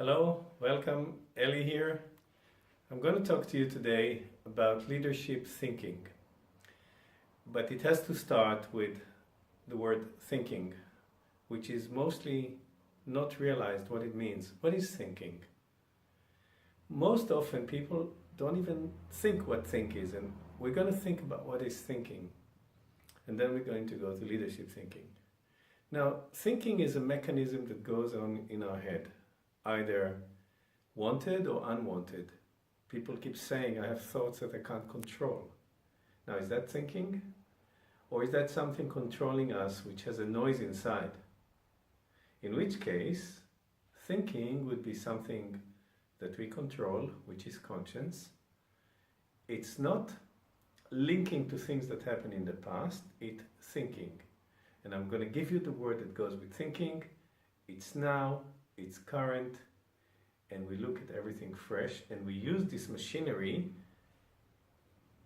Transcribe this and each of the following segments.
Hello, welcome, Ellie here. I'm going to talk to you today about leadership thinking. But it has to start with the word thinking, which is mostly not realized what it means. What is thinking? Most often people don't even think what think is, and we're going to think about what is thinking. And then we're going to go to leadership thinking. Now, thinking is a mechanism that goes on in our head, either wanted or unwanted. People keep saying, I have thoughts that I can't control. Now, is that thinking? Or is that something controlling us which has a noise inside? In which case, thinking would be something that we control, which is conscience. It's not linking to things that happened in the past, it's thinking. And I'm going to give you the word that goes with thinking. It's now, it's current, and we look at everything fresh, and we use this machinery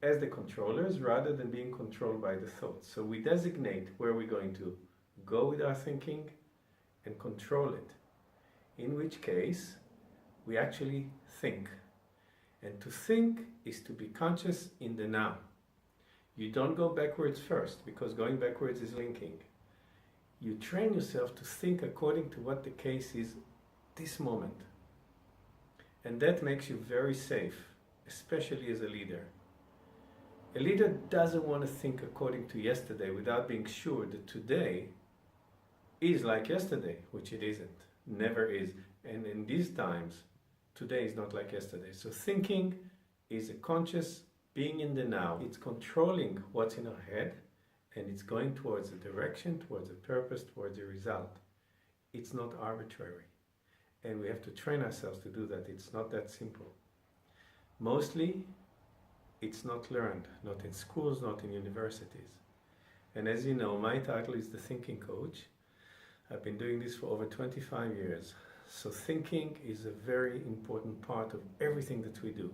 as the controllers rather than being controlled by the thoughts. So we designate where we're going to go with our thinking and control it. In which case, we actually think. And to think is to be conscious in the now. You don't go backwards first, because going backwards is linking. You train yourself to think according to what the case is this moment. And that makes you very safe, especially as a leader. A leader doesn't want to think according to yesterday without being sure that today is like yesterday, which it isn't, never is. And in these times, today is not like yesterday. So thinking is a conscious being in the now. It's controlling what's in our head, and it's going towards a direction, towards a purpose, towards a result. It's not arbitrary. And we have to train ourselves to do that. It's not that simple. Mostly, it's not learned, not in schools, not in universities. And as you know, my title is the Thinking Coach. I've been doing this for over 25 years. So thinking is a very important part of everything that we do.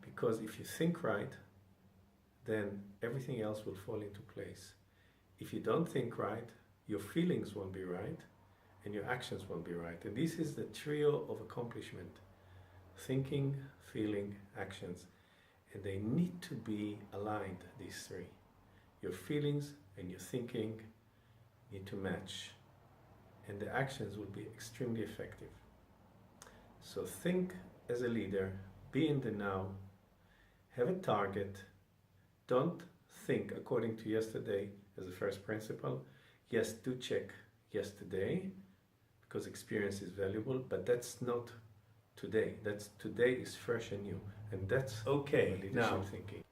Because if you think right, then everything else will fall into place. If you don't think right, your feelings won't be right, and your actions won't be right. And this is the trio of accomplishment. Thinking, feeling, actions. And they need to be aligned, these three. Your feelings and your thinking need to match. And the actions will be extremely effective. So think as a leader, be in the now, have a target. Don't think according to yesterday as a first principle. Yes, do check yesterday, because experience is valuable, but that's not today. Today is fresh and new, and that's okay. Now, thinking.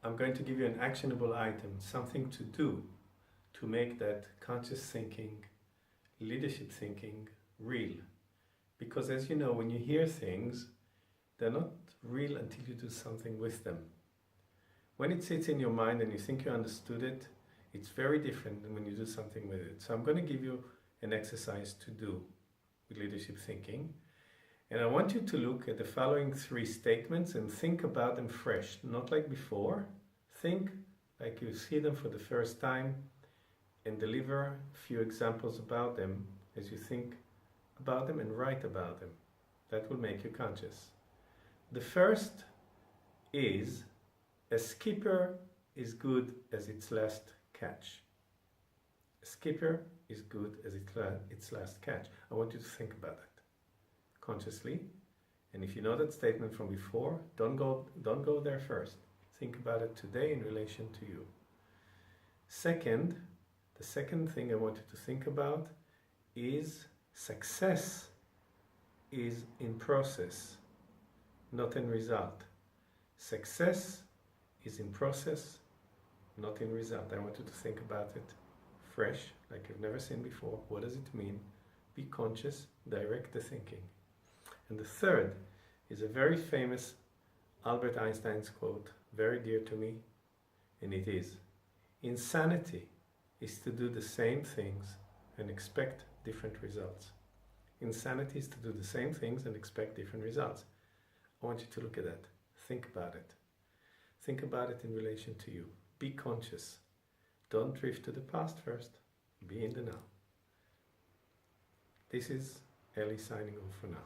I'm going to give you an actionable item, something to do to make that conscious thinking, leadership thinking real. Because as you know, when you hear things, they're not real until you do something with them. When it sits in your mind and you think you understood it, it's very different than when you do something with it. So I'm going to give you an exercise to do with leadership thinking. And I want you to look at the following three statements and think about them fresh, not like before. Think like you see them for the first time and deliver a few examples about them as you think about them and write about them. That will make you conscious. The first is, a skipper is good as its last catch. A skipper is good as its last catch. I want you to think about that consciously. And if you know that statement from before, don't go there first. Think about it today in relation to you. Second, the second thing I want you to think about is success is in process, not in result. Success is in process, not in result. I want you to think about it fresh, like you've never seen before. What does it mean? Be conscious, direct the thinking. And the third is a very famous Albert Einstein's quote, very dear to me, and it is, insanity is to do the same things and expect different results. Insanity is to do the same things and expect different results. I want you to look at that. Think about it. Think about it in relation to you. Be conscious. Don't drift to the past first. Be in the now. This is Eli signing off for now.